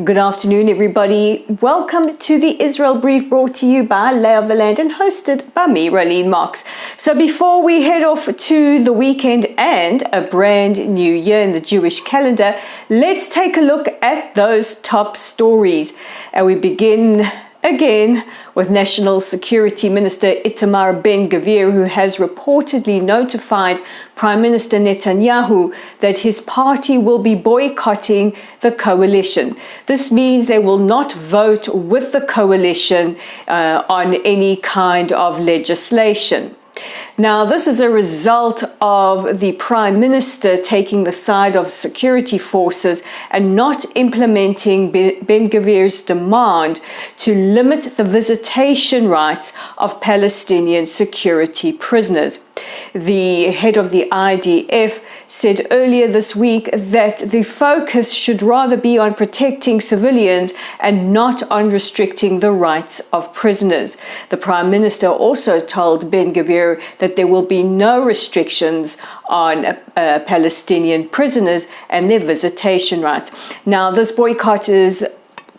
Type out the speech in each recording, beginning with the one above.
Good afternoon, everybody. Welcome to the Israel Brief, brought to you by Lay of the Land and hosted by me, Raylene Marks. So before we head off to the weekend and a brand new year in the Jewish calendar, let's take a look at those top stories. And we begin again with National Security Minister Itamar Ben-Gvir, who has reportedly notified Prime Minister Netanyahu that his party will be boycotting the coalition. This means they will not vote with the coalition on any kind of legislation. Now, this is a result of the Prime Minister taking the side of security forces and not implementing Ben-Gvir's demand to limit the visitation rights of Palestinian security prisoners. The head of the IDF said earlier this week that the focus should rather be on protecting civilians and not on restricting the rights of prisoners. The Prime Minister also told Ben-Gvir that there will be no restrictions on Palestinian prisoners and their visitation rights. Now, this boycott is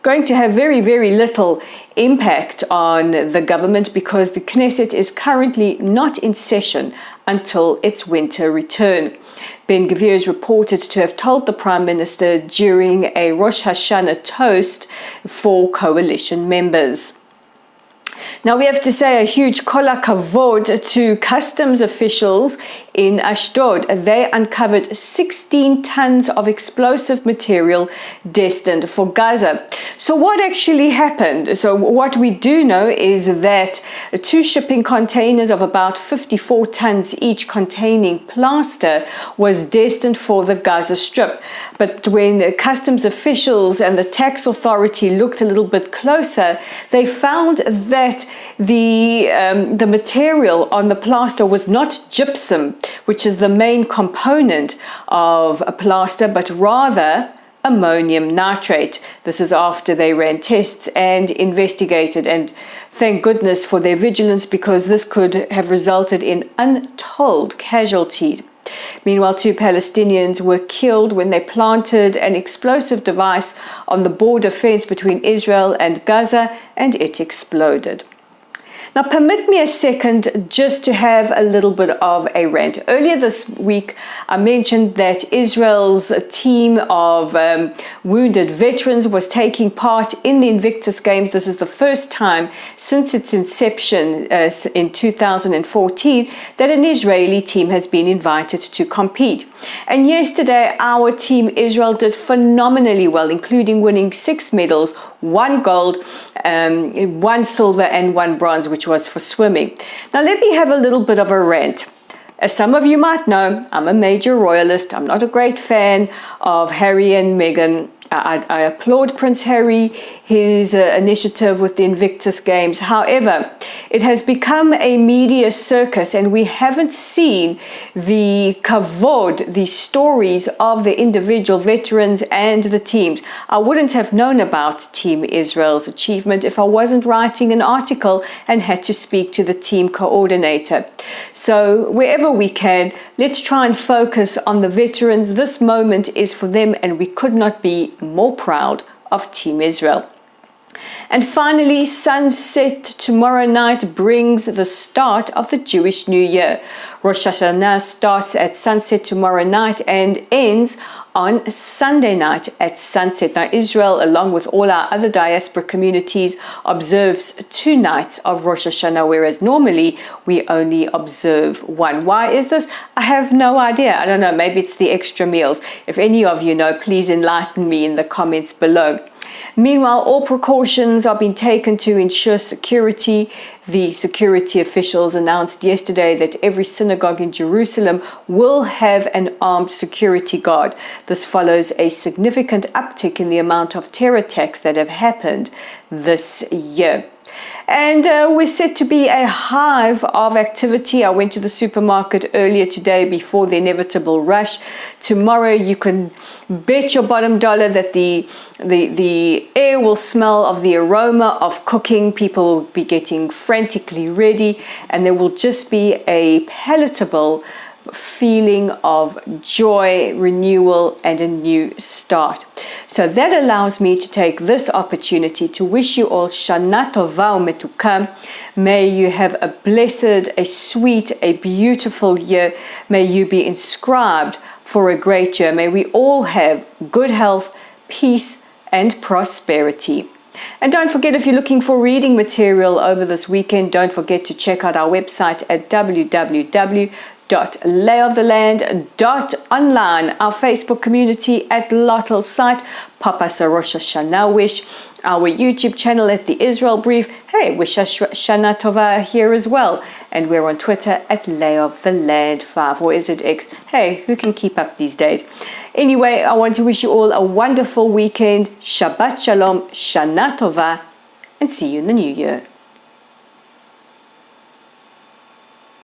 going to have very, very little impact on the government because the Knesset is currently not in session until its winter return. Ben-Gvir is reported to have told the Prime Minister during a Rosh Hashanah toast for coalition members. Now, we have to say a huge kol hakavod to customs officials in Ashdod. They uncovered 16 tons of explosive material destined for Gaza. So what actually happened? So what we do know is that 2 shipping containers of about 54 tons each containing plaster was destined for the Gaza Strip. But when customs officials and the tax authority looked a little bit closer, they found that the material on the plaster was not gypsum, which is the main component of a plaster, but rather ammonium nitrate. This is after they ran tests and investigated, and thank goodness for their vigilance, because this could have resulted in untold casualties. Meanwhile, 2 Palestinians were killed when they planted an explosive device on the border fence between Israel and Gaza, and it exploded. Now, permit me a second just to have a little bit of a rant. Earlier this week, I mentioned that Israel's team of wounded veterans was taking part in the Invictus Games. This is the first time since its inception in 2014 that an Israeli team has been invited to compete. And yesterday, our team Israel did phenomenally well, including winning 6 medals, 1 gold, 1 silver and 1 bronze, which was for swimming. Now, let me have a little bit of a rant. As some of you might know, I'm a major royalist. I'm not a great fan of Harry and Meghan. I applaud Prince Harry, his initiative with the Invictus Games. However, it has become a media circus, and we haven't seen the kavod, the stories of the individual veterans and the teams. I wouldn't have known about Team Israel's achievement if I wasn't writing an article and had to speak to the team coordinator. So wherever we can, let's try and focus on the veterans. This moment is for them, and we could not be more proud of Team Israel. And finally, sunset tomorrow night brings the start of the Jewish New Year. Rosh Hashanah starts at sunset tomorrow night and ends on Sunday night at sunset. Now, Israel, along with all our other diaspora communities, observes 2 nights of Rosh Hashanah, whereas normally we only observe 1. Why is this? I have no idea. I don't know. Maybe it's the extra meals. If any of you know, please enlighten me in the comments below. Meanwhile, all precautions are being taken to ensure security. The security officials announced yesterday that every synagogue in Jerusalem will have an armed security guard. This follows a significant uptick in the amount of terror attacks that have happened this year. And we're set to be a hive of activity. I went to the supermarket earlier today before the inevitable rush. Tomorrow you can bet your bottom dollar that the air will smell of the aroma of cooking. People will be getting frantically ready, and there will just be a palatable feeling of joy, renewal, and a new start. So that allows me to take this opportunity to wish you all Shana Tova Umetuka. May you have a blessed, a sweet, a beautiful year. May you be inscribed for a great year. May we all have good health, peace, and prosperity. And don't forget, if you're looking for reading material over this weekend, don't forget to check out our website at www.layoftheland.online, our Facebook community at Lottel's site, pop us a Rosh Hashanah wish, our YouTube channel at the Israel Brief. Hey, wish us Shana Tova here as well. And we're on Twitter at layoftheland5, or is it X? Hey, who can keep up these days? Anyway, I want to wish you all a wonderful weekend. Shabbat Shalom, Shana Tova, and see you in the new year.